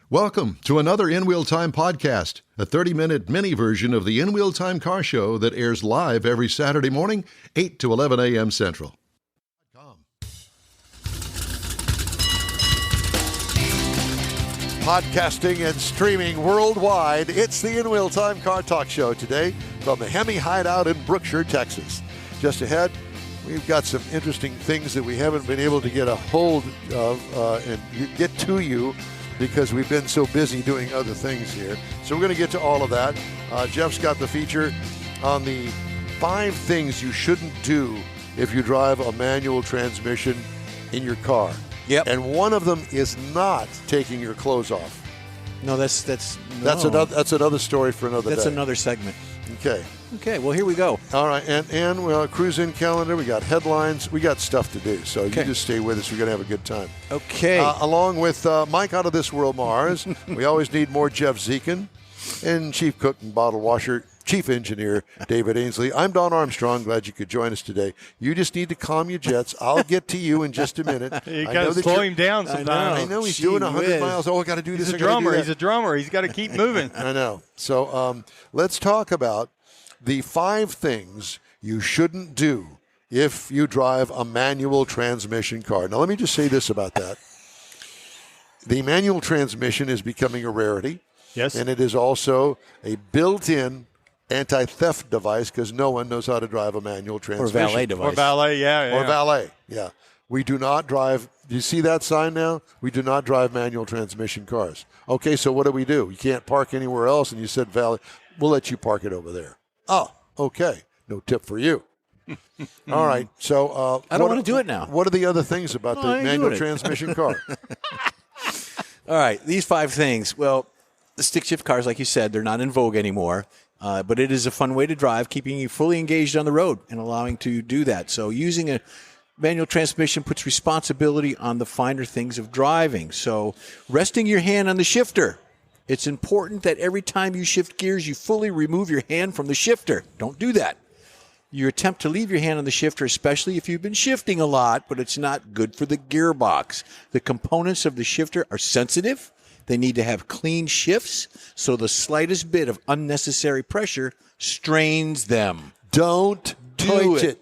Welcome to another In Wheel Time podcast, a 30-minute mini version of the In Wheel Time car show that airs live every Saturday morning, 8 to 11 a.m. Central. Podcasting and streaming worldwide, it's the In Wheel Time Car Talk Show today from the Hemi Hideout in Brookshire, Texas. Just ahead, we've got some interesting things that we haven't been able to get a hold of and get to you because we've been so busy doing other things here. So we're going to get to all of that. Jeff's got the feature on the 5 things you shouldn't do if you drive a manual transmission in your car. Yep. And one of them is not taking your clothes off. No, that's another story for another day. That's another segment. Okay, well, here we go. All right, and we'll cruise in calendar. We got headlines. We got stuff to do. So you just stay with us. We're going to have a good time. Okay. Along with Mike out of this world, Mars. We always need more Jeff Zekin. And Chief Cook and Bottle Washer, Chief Engineer David Ainsley. I'm Don Armstrong. Glad you could join us today. You just need to calm your jets. I'll get to you in just a minute. You got to slow him down sometimes. I know he's doing 100 miles. Oh, I got to do this. He's a drummer. He's got to keep moving. I know. So let's talk about the 5 things you shouldn't do if you drive a manual transmission car. Now, let me just say this about that. The manual transmission is becoming a rarity. Yes. And it is also a built-in anti-theft device because no one knows how to drive a manual transmission. Or valet device. Or valet, yeah. Or valet, yeah. We do not drive. Do you see that sign now? We do not drive manual transmission cars. Okay, so what do? You can't park anywhere else, and you said valet. We'll let you park it over there. Oh, okay. No tip for you. All right. So I don't want to do it now. What are the other things about the manual transmission car? All right, these 5 things. Well, the stick shift cars, like you said, they're not in vogue anymore. But it is a fun way to drive, keeping you fully engaged on the road and allowing to do that. So using a manual transmission puts responsibility on the finer things of driving. So resting your hand on the shifter. It's important that every time you shift gears, you fully remove your hand from the shifter. Don't do that. You attempt to leave your hand on the shifter, especially if you've been shifting a lot, but it's not good for the gearbox. The components of the shifter are sensitive. They need to have clean shifts, so the slightest bit of unnecessary pressure strains them. Don't do it.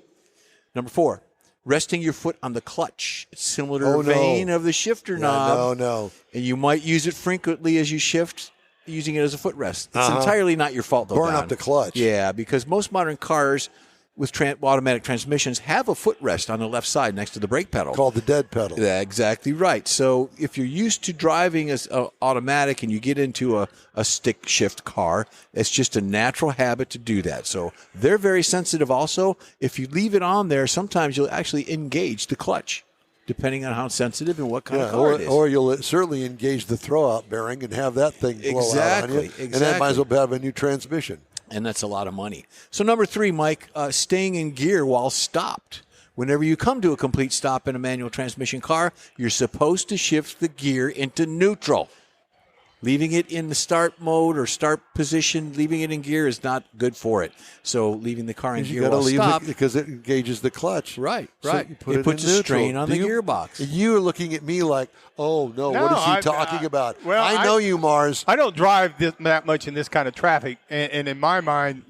Number 4, resting your foot on the clutch. It's similar to the vein of the shifter knob. No. And you might use it frequently as you shift, using it as a footrest. It's entirely not your fault, though, Burn Don. up the clutch. Yeah, because most modern cars with automatic transmissions have a footrest on the left side next to the brake pedal. Called the dead pedal. Yeah, exactly right. So if you're used to driving as automatic and you get into a stick shift car, it's just a natural habit to do that. So they're very sensitive also. If you leave it on there, sometimes you'll actually engage the clutch, depending on how sensitive and what kind of car it is. Or you'll certainly engage the throwout bearing and have that thing blow out on you. Exactly. And that might as well have a new transmission. And that's a lot of money. So number 3, Mike, staying in gear while stopped. Whenever you come to a complete stop in a manual transmission car, you're supposed to shift the gear into neutral. Leaving it in the start mode or start position, leaving it in gear is not good for it. So leaving the car in gear while stopped. Because it engages the clutch. Right. So you it puts a strain on the gearbox. You are looking at me like, oh, no, what is he talking about? Well, I know you, Mars. I don't drive that much in this kind of traffic. And in my mind,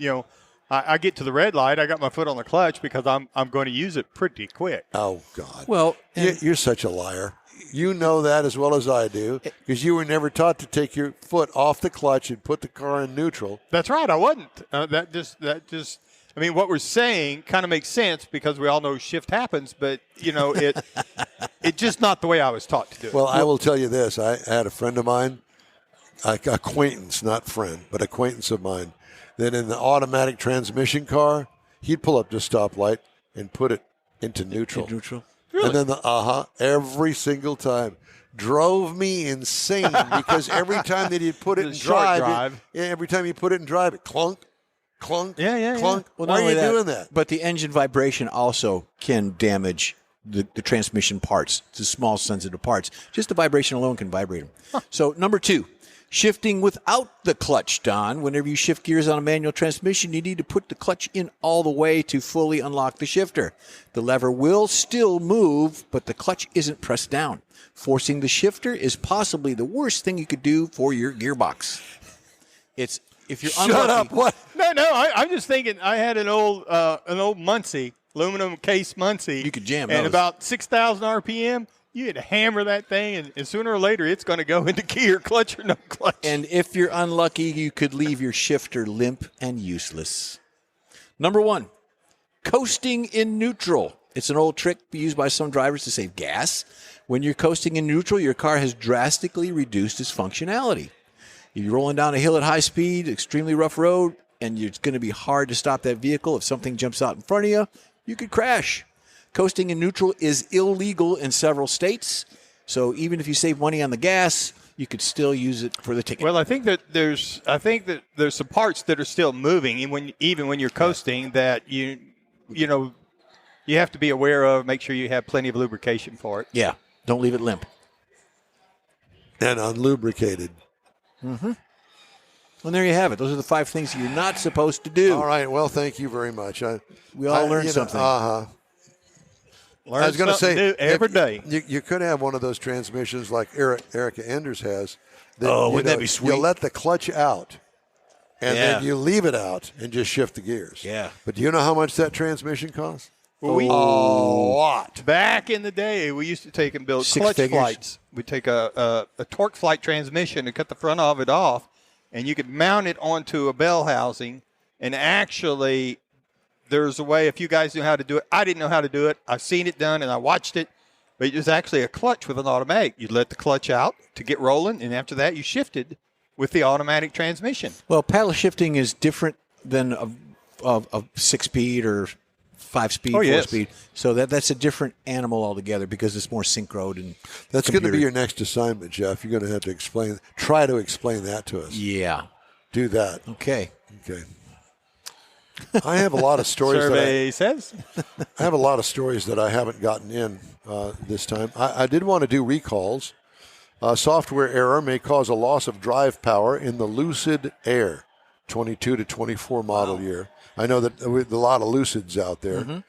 I get to the red light, I got my foot on the clutch because I'm going to use it pretty quick. Oh, God. Well, you're such a liar. You know that as well as I do because you were never taught to take your foot off the clutch and put the car in neutral. That's right. I wasn't. That just. I mean, what we're saying kind of makes sense because we all know shift happens, but it's just not the way I was taught to do it. Well, I will tell you this: I had a friend of mine, acquaintance, not friend, but acquaintance of mine, that in the automatic transmission car, he'd pull up to a stoplight and put it into neutral. Really? And then every single time. Drove me insane because every time that he'd put it in drive. Every time you put it in drive, it clunk, clunk, clunk. Well, why are you doing that? But the engine vibration also can damage the transmission parts, the small sensitive parts. Just the vibration alone can vibrate them. So number 2, Shifting without the clutch, Don. Whenever you shift gears on a manual transmission, you need to put the clutch in all the way to fully unlock the shifter. The lever will still move, but the clutch isn't pressed down. Forcing the shifter is possibly the worst thing you could do for your gearbox. It's if you're unlucky. Shut up! What? No, I'm just thinking. I had an old Muncie, aluminum case Muncie. You could jam and those. about 6,000 RPM. You had to hammer that thing, and sooner or later, it's going to go into gear, clutch or no clutch. And if you're unlucky, you could leave your shifter limp and useless. Number 1, coasting in neutral. It's an old trick used by some drivers to save gas. When you're coasting in neutral, your car has drastically reduced its functionality. If you're rolling down a hill at high speed, extremely rough road, and it's going to be hard to stop that vehicle. If something jumps out in front of you, you could crash. Coasting in neutral is illegal in several states, so even if you save money on the gas, you could still use it for the ticket. Well, I think that there's some parts that are still moving, and even when you're coasting, that you have to be aware of. Make sure you have plenty of lubrication for it. Yeah, don't leave it limp. And unlubricated. Mm-hmm. Well, there you have it. Those are the 5 things you're not supposed to do. All right. Well, thank you very much. We all learned something. Learn I was going to say, new every day. You could have one of those transmissions like Erica Enders has. Wouldn't that be sweet? You let the clutch out, and then you leave it out and just shift the gears. Yeah. But do you know how much that transmission costs? Well, a lot. Back in the day, we used to take and build 6 clutch figures. flights. We'd take a torque flight transmission and cut the front of it off, and you could mount it onto a bell housing, and actually there's a way, if you guys knew how to do it. I didn't know how to do it. I've seen it done, and I watched it. But it was actually a clutch with an automatic. You'd let the clutch out to get rolling, and after that, you shifted with the automatic transmission. Well, paddle shifting is different than a 6-speed or 5-speed, 4-speed. So that's a different animal altogether because it's more synchroed. And that's going to be your next assignment, Jeff. You're going to have to try to explain that to us. Yeah. Do that. Okay. I have a lot of stories. Survey says. I have a lot of stories that I haven't gotten in this time. I did want to do recalls. Software error may cause a loss of drive power in the Lucid Air 22 to 24 model year. I know that with a lot of Lucids out there. Mm-hmm.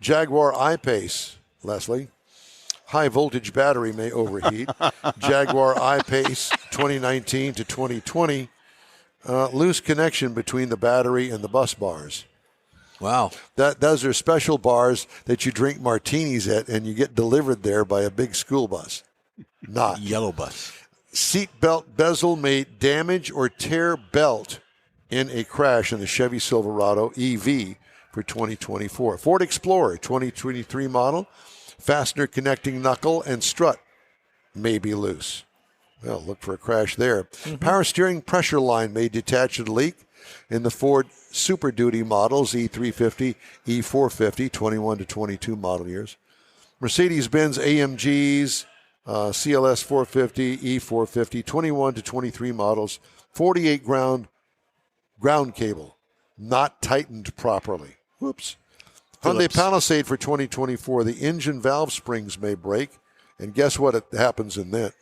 Jaguar I-Pace, Leslie. High voltage battery may overheat. Jaguar I-Pace 2019 to 2020. Loose connection between the battery and the bus bars. Wow. Those are special bars that you drink martinis at, and you get delivered there by a big school bus. Not. Yellow bus. Seat belt bezel may damage or tear belt in a crash in the Chevy Silverado EV for 2024. Ford Explorer 2023 model. Fastener connecting knuckle and strut may be loose. Well, look for a crash there. Mm-hmm. Power steering pressure line may detach and leak in the Ford Super Duty models, E350, E450, 21 to 22 model years. Mercedes-Benz AMGs, CLS 450, E450, 21 to 23 models, 48 ground cable, not tightened properly. Whoops. Hyundai Palisade for 2024, the engine valve springs may break. And guess what happens in that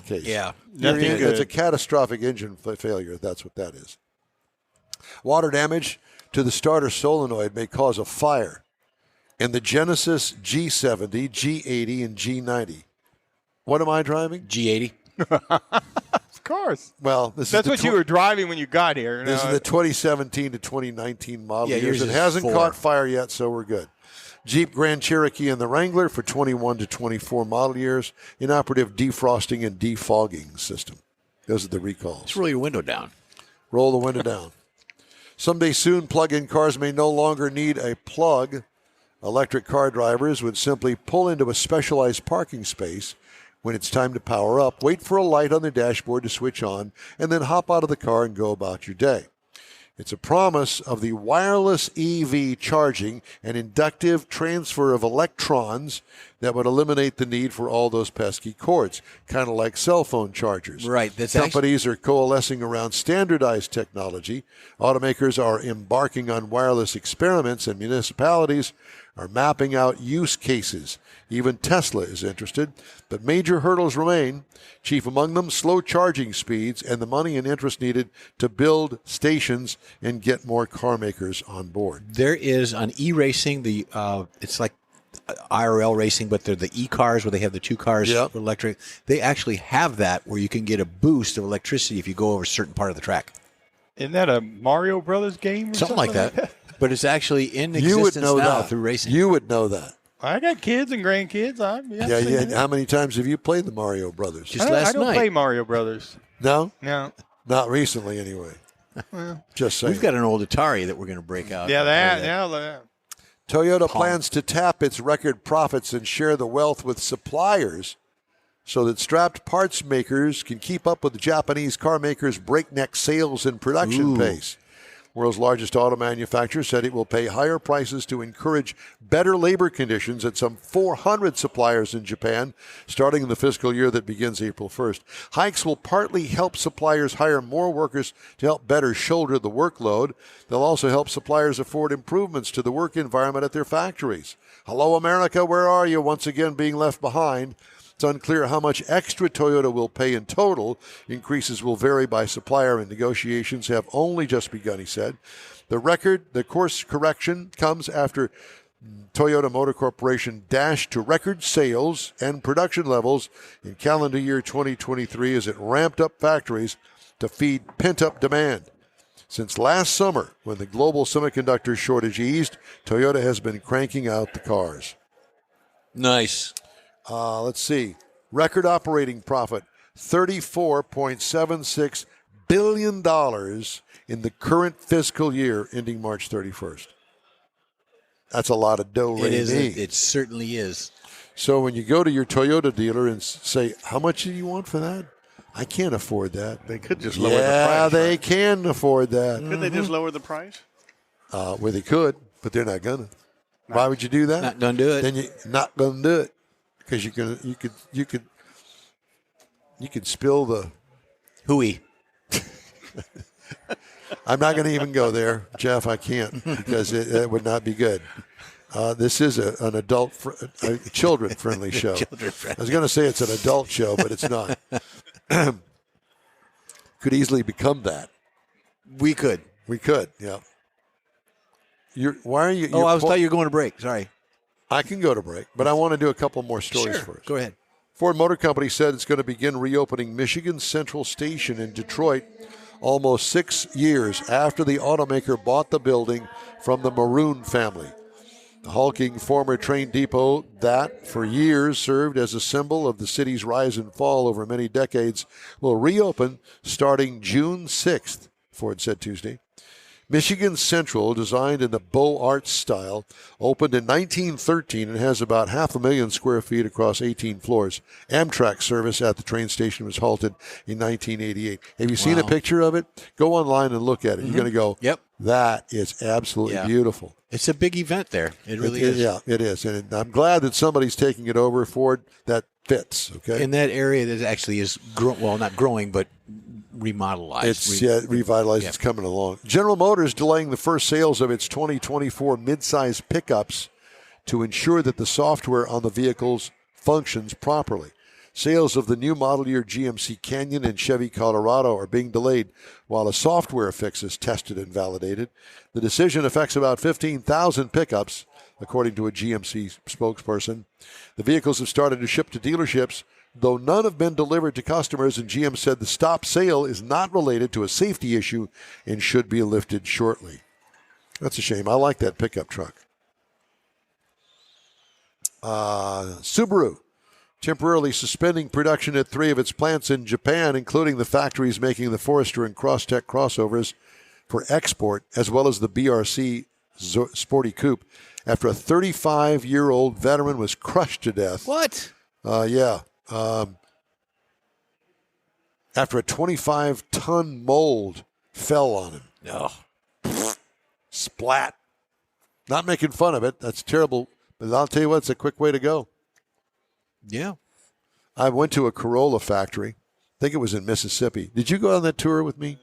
case? Yeah. Nothing good. It's a catastrophic engine failure. That's what that is. Water damage to the starter solenoid may cause a fire in the Genesis G70, G80, and G90. What am I driving? G80. Of course. Well, that's what you were driving when you got here. This is the 2017 to 2019 model years. It hasn't 4. caught fire yet, so we're good. Jeep Grand Cherokee and the Wrangler for 21 to 24 model years. Inoperative defrosting and defogging system. Those are the recalls. Just roll your window down. Roll the window down. Someday soon, plug-in cars may no longer need a plug. Electric car drivers would simply pull into a specialized parking space when it's time to power up, wait for a light on the dashboard to switch on, and then hop out of the car and go about your day. It's a promise of the wireless EV charging and inductive transfer of electrons that would eliminate the need for all those pesky cords, kind of like cell phone chargers. Right. Companies are coalescing around standardized technology. Automakers are embarking on wireless experiments, and municipalities are mapping out use cases. Even Tesla is interested, but major hurdles remain. Chief among them, slow charging speeds and the money and interest needed to build stations and get more car makers on board. There is on e-racing, it's like IRL racing, but they're the e-cars where they have the two cars Yep. electric. They actually have that where you can get a boost of electricity if you go over a certain part of the track. Isn't that a Mario Brothers game or Something like that. But it's actually in You would existence know now that through racing. You would know that. I got kids and grandkids. Yeah. How many times have you played the Mario Brothers? Just I last don't night. play Mario Brothers. No? No. Not recently, anyway. Just saying. We've got an old Atari that we're going to break out. Yeah, Toyota plans to tap its record profits and share the wealth with suppliers so that strapped parts makers can keep up with the Japanese car makers' breakneck sales and production pace. World's largest auto manufacturer said it will pay higher prices to encourage better labor conditions at some 400 suppliers in Japan, starting in the fiscal year that begins April 1st. Hikes will partly help suppliers hire more workers to help better shoulder the workload. They'll also help suppliers afford improvements to the work environment at their factories. Hello, America, where are you? Once again being left behind. It's unclear how much extra Toyota will pay in total. Increases will vary by supplier, and negotiations have only just begun, he said. The course correction comes after Toyota Motor Corporation dashed to record sales and production levels in calendar year 2023 as it ramped up factories to feed pent-up demand. Since last summer, when the global semiconductor shortage eased, Toyota has been cranking out the cars. Nice. Let's see. Record operating profit, $34.76 billion in the current fiscal year ending March 31st. That's a lot of dough, It is. Ray. It certainly is. So when you go to your Toyota dealer and say, how much do you want for that? I can't afford that. They could just lower the price. Yeah, they right? can afford that. Could they just lower the price? Well, they could, but they're not gonna. Why would you do that? Not gonna do it. Then you're not gonna do it because you could spill the. Hooey. I'm not going to even go there, Jeff. I can't because it would not be good. This is an adult, children-friendly show. I was going to say it's an adult show, but it's not. Could easily become that. We could. We could, yeah. Why are you? I thought you were going to break. Sorry. I can go to break, but I want to do a couple more stories first. Go ahead. Ford Motor Company said it's going to begin reopening Michigan Central Station in Detroit almost 6 years after the automaker bought the building from the Maroon family. The hulking former train depot that, for years, served as a symbol of the city's rise and fall over many decades will reopen starting June 6th, Ford said Tuesday. Michigan Central, designed in the Beaux Arts style, opened in 1913 and has about 500,000 square feet across 18 floors. Amtrak service at the train station was halted in 1988. Have you seen a picture of it? Go online and look at it. You're going to go, Yep. That is absolutely beautiful. It's a big event there. It really is. Yeah, it is. And I'm glad that somebody's taking it over. Ford, that fits, okay? In that area that actually is, not growing, but remodelized. It's revitalized. Yeah. It's coming along. General Motors delaying the first sales of its 2024 midsize pickups to ensure that the software on the vehicles functions properly. Sales of the new model year GMC Canyon and Chevy Colorado are being delayed while a software fix is tested and validated. The decision affects about 15,000 pickups, according to a GMC spokesperson. The vehicles have started to ship to dealerships, though none have been delivered to customers, and GM said the stop sale is not related to a safety issue and should be lifted shortly. That's a shame. I like that pickup truck. Subaru temporarily suspending production at 3 of its plants in Japan, including the factories making the Forester and Crosstech crossovers for export, as well as the BRC Sporty Coupe, after a 35-year-old veteran was crushed to death. What? After a 25-ton mold fell on him. Oh. Splat. Not making fun of it. That's terrible. But I'll tell you what, it's a quick way to go. Yeah. I went to a Corolla factory. I think it was in Mississippi. Did you go on that tour with me?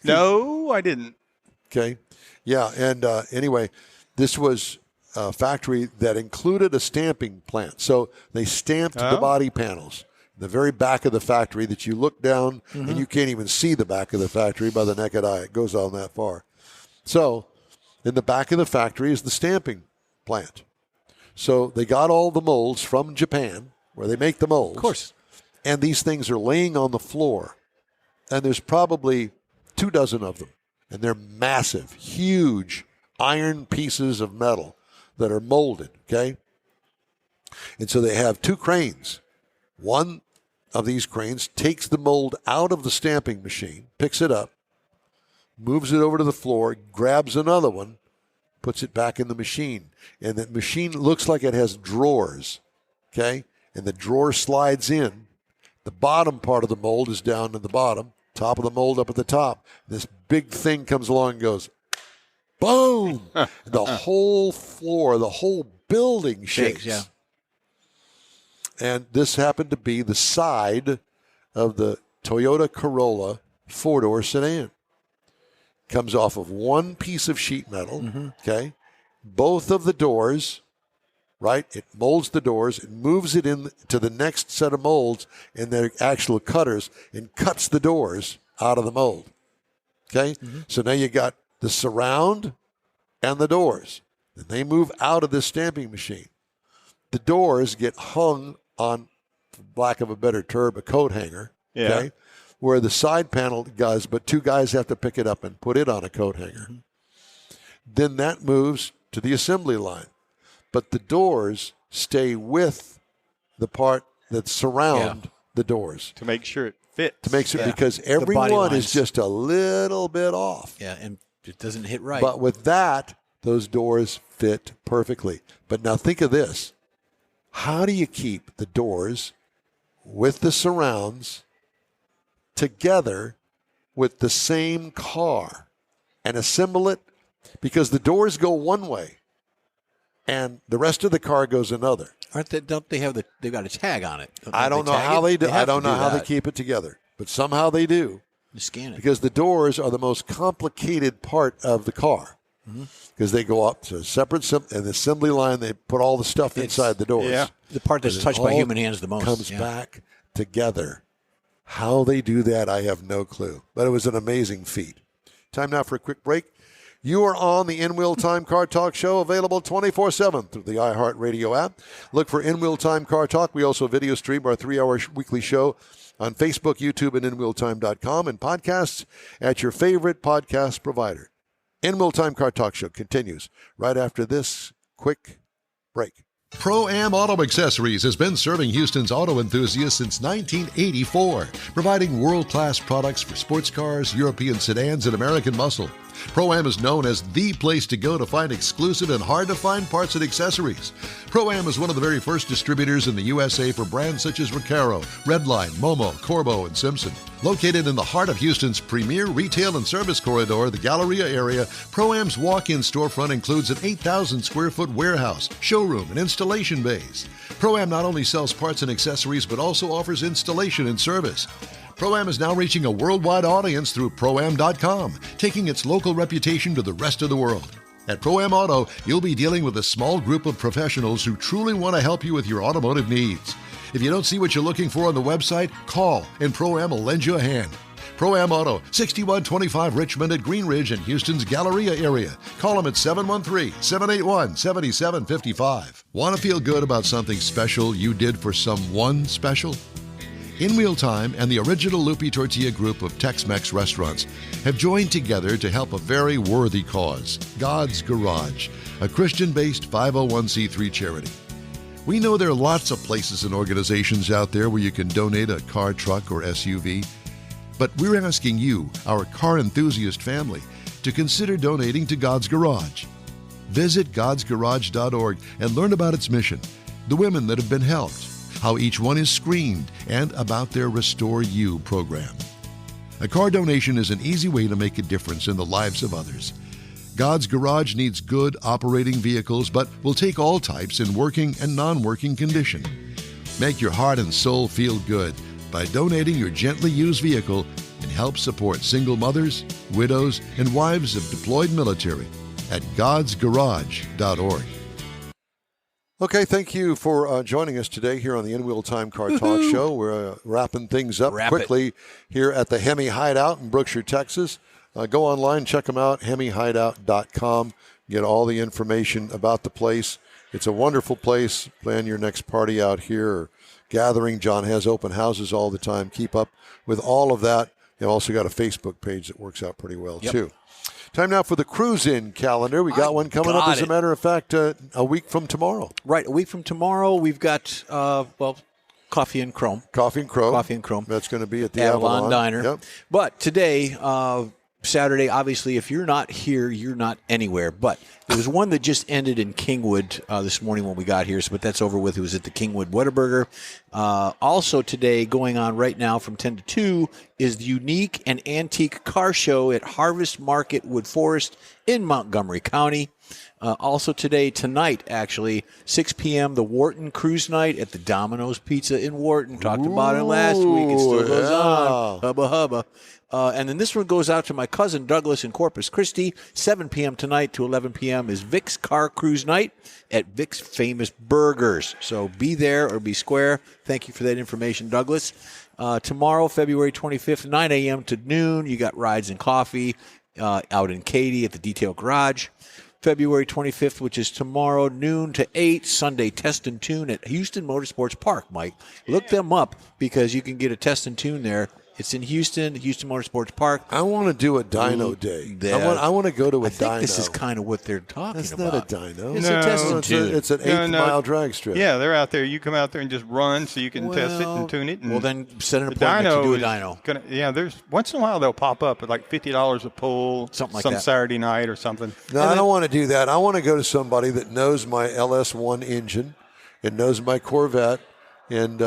No, I didn't. Okay. Yeah. And anyway, this was a factory that included a stamping plant. So they stamped the body panels. The very back of the factory that you look down and you can't even see the back of the factory by the naked eye. It goes on that far. So in the back of the factory is the stamping plant. So they got all the molds from Japan, where they make the molds. Of course. And these things are laying on the floor. And there's probably 24 of them. And they're massive, huge iron pieces of metal that are molded, okay? And so they have 2 cranes. One of these cranes takes the mold out of the stamping machine, picks it up, moves it over to the floor, grabs another one, puts it back in the machine. And the machine looks like it has drawers, okay? And the drawer slides in. The bottom part of the mold is down at the bottom, top of the mold up at the top. This big thing comes along and goes, boom! The whole floor, the whole building shakes. Yeah. And this happened to be the side of the Toyota Corolla 4-door sedan. Comes off of one piece of sheet metal, okay? Both of the doors, right? It molds the doors, it moves it in to the next set of molds and their actual cutters and cuts the doors out of the mold, okay? So now you got the surround and the doors. And they move out of this stamping machine. The doors get hung on, for lack of a better term, a coat hanger, okay? Where the side panel does, but 2 guys have to pick it up and put it on a coat hanger. Then that moves to the assembly line. But the doors stay with the part that surround the doors. To make sure it fits. To make sure, because every body one lines. is just a little bit off. Yeah, and it doesn't hit right. But with that, those doors fit perfectly. But now think of this. How do you keep the doors with the surrounds together with the same car and assemble it? Because the doors go one way and the rest of the car goes another. Aren't they? Don't they have they've got a tag on it? I don't know how they do. I don't know how they keep it together, but somehow they do. You scan it. Because the doors are the most complicated part of the car. Because they go up to a separate an assembly line. They put all the stuff inside the doors. Yeah. The part that's touched by human hands the most. Comes back together. How they do that, I have no clue. But it was an amazing feat. Time now for a quick break. You are on the In-Wheel Time Car Talk Show, available 24/7 through the iHeartRadio app. Look for In-Wheel Time Car Talk. We also video stream our 3-hour weekly show on Facebook, YouTube, and InWheelTime.com, and podcasts at your favorite podcast provider. In-Wheel Time Car Talk Show continues right after this quick break. Pro-Am Auto Accessories has been serving Houston's auto enthusiasts since 1984, providing world-class products for sports cars, European sedans, and American muscle. Pro-Am is known as the place to go to find exclusive and hard-to-find parts and accessories. Pro-Am is one of the very first distributors in the USA for brands such as Recaro, Redline, Momo, Corbo, and Simpson. Located in the heart of Houston's premier retail and service corridor, the Galleria area, Pro-Am's walk-in storefront includes an 8,000-square-foot warehouse, showroom, and installation bays. Pro-Am not only sells parts and accessories, but also offers installation and service. Pro-Am is now reaching a worldwide audience through Pro-Am.com, taking its local reputation to the rest of the world. At Pro-Am Auto, you'll be dealing with a small group of professionals who truly want to help you with your automotive needs. If you don't see what you're looking for on the website, call and Pro-Am will lend you a hand. Pro-Am Auto, 6125 Richmond at Green Ridge in Houston's Galleria area. Call them at 713-781-7755. Want to feel good about something special you did for someone special? In-Wheel Time and the original Lupi Tortilla group of Tex-Mex restaurants have joined together to help a very worthy cause, God's Garage, a Christian-based 501c3 charity. We know there are lots of places and organizations out there where you can donate a car, truck, or SUV, but we're asking you, our car enthusiast family, to consider donating to God's Garage. Visit godsgarage.org and learn about its mission, the women that have been helped, how each one is screened, and about their Restore You program. A car donation is an easy way to make a difference in the lives of others. God's Garage needs good operating vehicles, but will take all types in working and non-working condition. Make your heart and soul feel good by donating your gently used vehicle and help support single mothers, widows, and wives of deployed military at godsgarage.org. Okay, thank you for joining us today here on the In-Wheel Time Car Talk Show. We're wrapping things up quickly here at the Hemi Hideout in Brookshire, Texas. Go online, check them out, hemihideout.com. Get all the information about the place. It's a wonderful place. Plan your next party out here or gathering. John has open houses all the time. Keep up with all of that. You've also got a Facebook page that works out pretty well, too. Time now for the cruise-in calendar. We got one coming up, as a matter of fact, a week from tomorrow. Right, a week from tomorrow, we've got, Coffee and Chrome. Coffee and Chrome. That's going to be at the Avalon Diner. Yep. But today, Saturday, obviously, if you're not here, you're not anywhere. But there was one that just ended in Kingwood this morning when we got here, but that's over with. It was at the Kingwood Whataburger. Also today, going on right now from 10 to 2, is the Unique and Antique Car Show at Harvest Market Wood Forest in Montgomery County. Also tonight, actually, 6 p.m., the Wharton Cruise Night at the Domino's Pizza in Wharton. Talked about it last week. It still goes on. Hubba hubba. And then this one goes out to my cousin Douglas in Corpus Christi. 7 p.m. tonight to 11 p.m. is Vic's Car Cruise Night at Vic's Famous Burgers. So be there or be square. Thank you for that information, Douglas. Tomorrow, February 25th, 9 a.m. to noon, you got rides and coffee out in Katy at the Detail Garage. February 25th, which is tomorrow, noon to 8, Sunday test and tune at Houston Motorsports Park, Mike. Look them up because you can get a test and tune there. It's in Houston Motorsports Park. I want to do a dyno day. I want to go to a dyno. I think this is kind of what they're talking about. That's not a dyno. It's a test and tune. It's an 8-mile drag strip. Yeah, they're out there. You come out there and just run so you can test it and tune it. And then set an appointment to do a dyno. There's once in a while they'll pop up at like $50 a pull, something like some that. Saturday night or something. No, I don't want to do that. I want to go to somebody that knows my LS1 engine and knows my Corvette and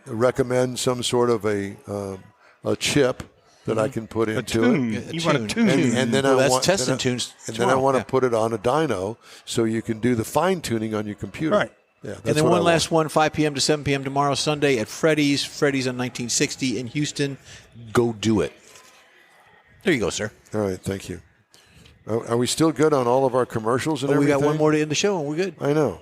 recommend some sort of a chip that I can put into it. You want a tune. And then that's test and tunes. And then I want to put it on a dyno so you can do the fine tuning on your computer. Right. Yeah, that's and then what one I last one, 5 p.m. to 7 p.m. tomorrow, Sunday at Freddy's on 1960 in Houston. Go do it. There you go, sir. All right, thank you. Are we still good on all of our commercials and everything? We got one more to end the show, and we're good. I know.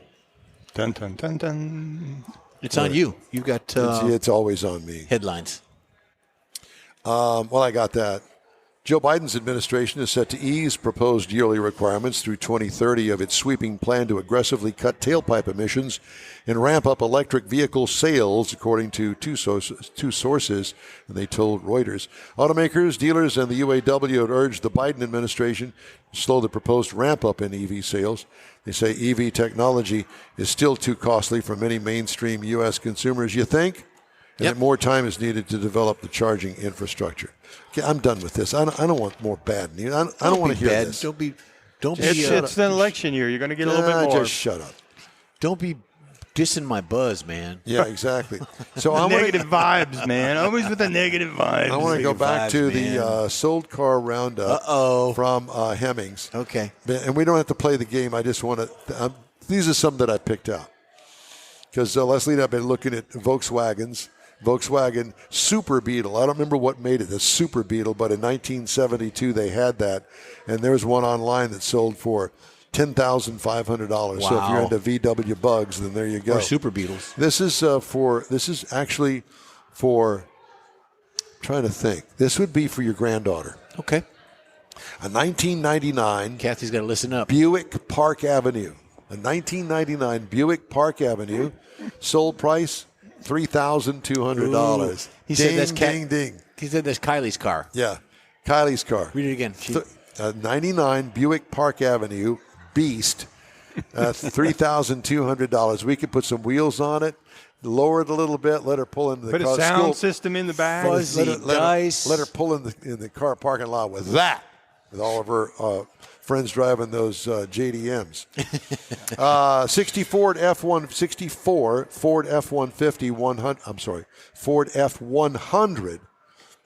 Dun, dun, dun, dun. It's on you. You've got it's always on me. Headlines. Well, I got that. Joe Biden's administration is set to ease proposed yearly requirements through 2030 of its sweeping plan to aggressively cut tailpipe emissions and ramp up electric vehicle sales, according to two sources, and they told Reuters. Automakers, dealers, and the UAW have urged the Biden administration to slow the proposed ramp-up in EV sales. They say EV technology is still too costly for many mainstream U.S. consumers. You think? And that more time is needed to develop the charging infrastructure. Okay, I'm done with this. I don't want more bad news. I don't want to hear this. Don't be. It's an election year. You're going to get a little bit more. Just shut up. Don't be dissing my buzz, man. Yeah, exactly. So I negative vibes, man. Always with the negative vibes. I want to go back to the sold car roundup from Hemmings. Okay. And we don't have to play the game. I just want to. These are some that I picked out because Leslie and I've been looking at Volkswagen Super Beetle. I don't remember what made it the Super Beetle, but in 1972 they had that, and there's one online that sold for $10,500. Wow. So if you're into VW bugs, then there you go. Or Super Beetles. This is actually for. I'm trying to think. This would be for your granddaughter. Okay. A 1999. Kathy's got to listen up. Buick Park Avenue. A 1999 Buick Park Avenue. Sold price $3,200. He said that's ding. He said that's Kylie's car. Yeah, Kylie's car. Read it again. 99 Buick Park Avenue Beast. $3,200. We could put some wheels on it, lower it a little bit, let her pull into the car. Put a sound system in the back. Fuzzy dice. Let her pull in the car parking lot with that. With all of her friends driving those JDMs. 64 Ford F-150 100. I'm sorry, Ford F-100.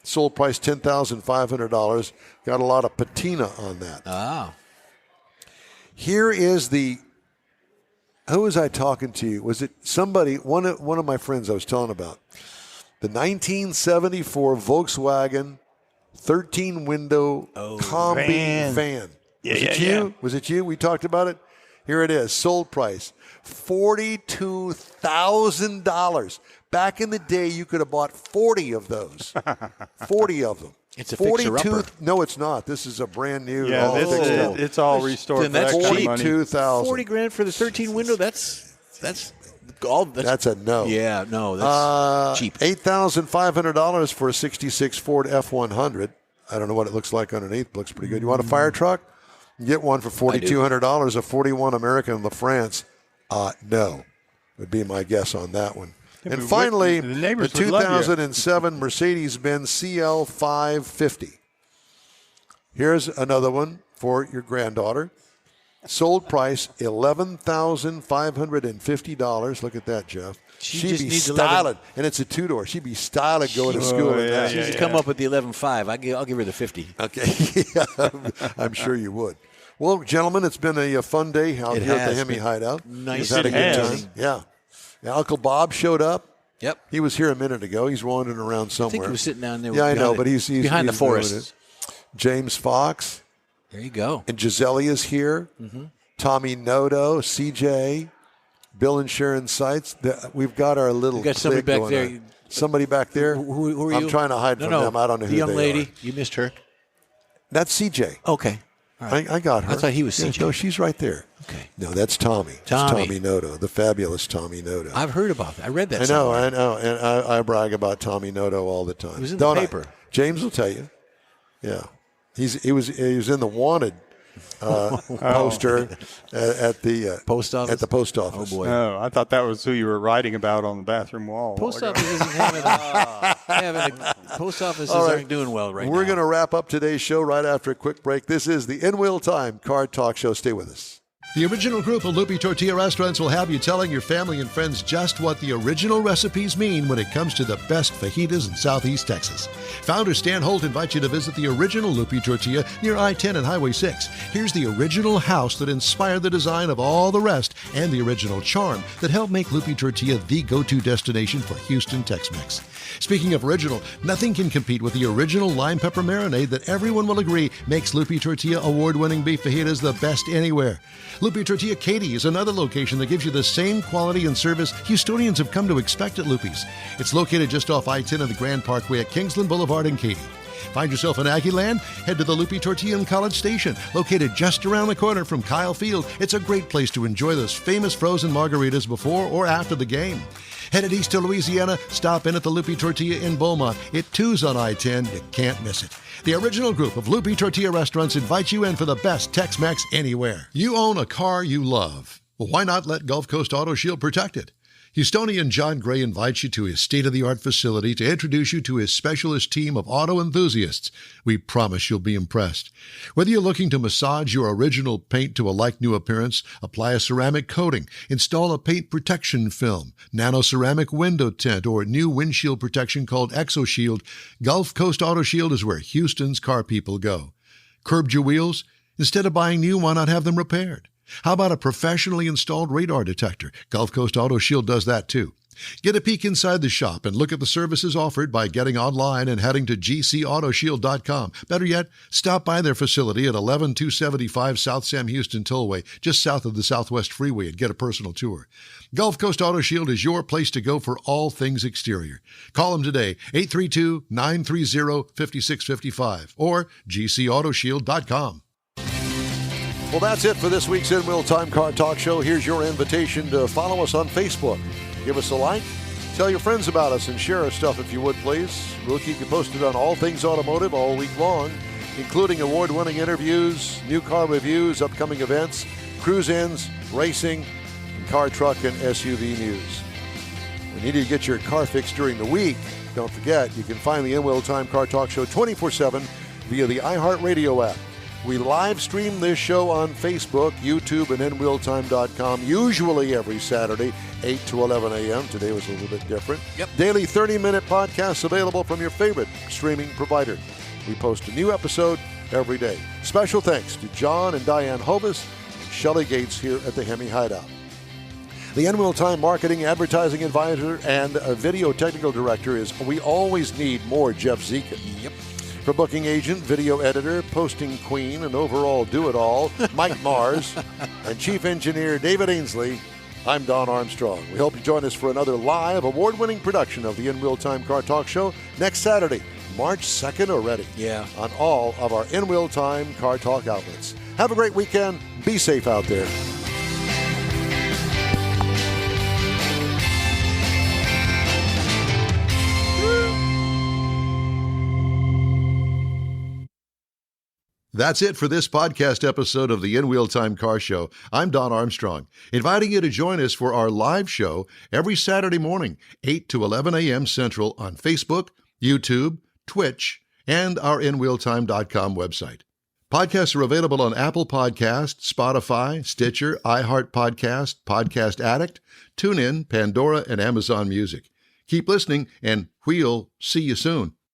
Sold price $10,500. Got a lot of patina on that. Ah. Here is who was I talking to? Was it somebody, one of my friends I was telling about? The 1974 Volkswagen 13-window combi van. Was it you? Was it you? We talked about it. Here it is. Sold price, $42,000. Back in the day, you could have bought 40 of those. 40 of them. It's a fixer-upper. No, it's not. This is a brand new. Yeah, it's all restored. Then that's for extra cheap. money. $42,000. $40,000 for the 13-window. That's all. That's a no. Yeah, no, that's cheap. $8,500 for a '66 Ford F100. I don't know what it looks like underneath. It looks pretty good. You want a fire truck? Get one for $4,200. A 41 American LaFrance. No, would be my guess on that one. And finally, the 2007 Mercedes-Benz CL 550. Here's another one for your granddaughter. Sold price $11,550. Look at that, Jeff. She'd be styling, and it's a two-door. She'd be styling going to school. She'd come up with the 11.5. I'll give her the 50. Okay, I'm sure you would. Well, gentlemen, it's been a fun day out here at the Hemi Hideout. Nice. Had a good time. Yeah. Uncle Bob showed up. Yep. He was here a minute ago. He's wandering around somewhere. I think he was sitting down there. Yeah, I know, but he's behind the forest. James Fox. There you go. And Gisele is here. Mm-hmm. Tommy Noto, CJ, Bill and Sharon Seitz. We've got our little. You got somebody back there. On. Somebody back there. Who are you? I'm trying to hide from them. I don't know who they are. The young lady. You missed her. That's CJ. Okay. Right. I got her. I thought he was CJ. No, she's right there. Okay. No, that's Tommy. It's Tommy Noto, the fabulous Tommy Noto. I've heard about that. I read that. I know. And I brag about Tommy Noto all the time. It was in the paper. James will tell you. Yeah. He was in the wanted poster at the post office. At the post office. Oh boy! Oh, I thought that was who you were writing about on the bathroom wall. Post office isn't having post offices aren't doing well right now. We're going to wrap up today's show right after a quick break. This is the In Wheel Time Car Talk Show. Stay with us. The original group of Lupi Tortilla restaurants will have you telling your family and friends just what the original recipes mean when it comes to the best fajitas in Southeast Texas. Founder Stan Holt invites you to visit the original Lupi Tortilla near I-10 and Highway 6. Here's the original house that inspired the design of all the rest and the original charm that helped make Lupi Tortilla the go-to destination for Houston Tex-Mex. Speaking of original, nothing can compete with the original lime pepper marinade that everyone will agree makes Lupi Tortilla award-winning beef fajitas the best anywhere. Lupi Tortilla Katy is another location that gives you the same quality and service Houstonians have come to expect at Lupi's. It's located just off I-10 and the Grand Parkway at Kingsland Boulevard in Katy. Find yourself in Aggie Land? Head to the Lupi Tortilla in College Station, located just around the corner from Kyle Field. It's a great place to enjoy those famous frozen margaritas before or after the game. Headed east to Louisiana, stop in at the Lupi Tortilla in Beaumont. It too's on I-10. You can't miss it. The original group of Lupi Tortilla restaurants invites you in for the best Tex-Mex anywhere. You own a car you love. Well, why not let Gulf Coast Auto Shield protect it? Houstonian John Gray invites you to his state-of-the-art facility to introduce you to his specialist team of auto enthusiasts. We promise you'll be impressed. Whether you're looking to massage your original paint to a like-new appearance, apply a ceramic coating, install a paint protection film, nano-ceramic window tint, or new windshield protection called ExoShield, Gulf Coast Auto Shield is where Houston's car people go. Curbed your wheels? Instead of buying new, why not have them repaired? How about a professionally installed radar detector? Gulf Coast Auto Shield does that too. Get a peek inside the shop and look at the services offered by getting online and heading to gcautoshield.com. Better yet, stop by their facility at 11275 South Sam Houston Tollway, just south of the Southwest Freeway, and get a personal tour. Gulf Coast Auto Shield is your place to go for all things exterior. Call them today, 832-930-5655 or gcautoshield.com. Well, that's it for this week's In Wheel Time Car Talk Show. Here's your invitation to follow us on Facebook. Give us a like, tell your friends about us, and share our stuff if you would, please. We'll keep you posted on all things automotive all week long, including award-winning interviews, new car reviews, upcoming events, cruise-ins, racing, and car, truck, and SUV news. We need you to get your car fixed during the week. Don't forget, you can find the In Wheel Time Car Talk Show 24/7 via the iHeartRadio app. We live stream this show on Facebook, YouTube, and InWheelTime.com, usually every Saturday, 8 to 11 a.m. Today was a little bit different. Yep. Daily 30-minute podcasts available from your favorite streaming provider. We post a new episode every day. Special thanks to John and Diane Hovis, Shelley Gates here at the Hemi Hideout. The N-Wheel Time Marketing Advertising Advisor and a Video Technical Director is We Always Need More Jeff Zekin. Yep. For booking agent, video editor, posting queen, and overall do-it-all, Mike Mars, and chief engineer David Ainsley, I'm Don Armstrong. We hope you join us for another live, award-winning production of the In-Wheel Time Car Talk Show next Saturday, March 2nd already. Yeah. On all of our In-Wheel Time Car Talk outlets. Have a great weekend. Be safe out there. That's it for this podcast episode of the In-Wheel Time Car Show. I'm Don Armstrong, inviting you to join us for our live show every Saturday morning, 8 to 11 a.m. Central on Facebook, YouTube, Twitch, and our InWheelTime.com website. Podcasts are available on Apple Podcasts, Spotify, Stitcher, iHeart Podcast, Podcast Addict, TuneIn, Pandora, and Amazon Music. Keep listening, and we'll see you soon.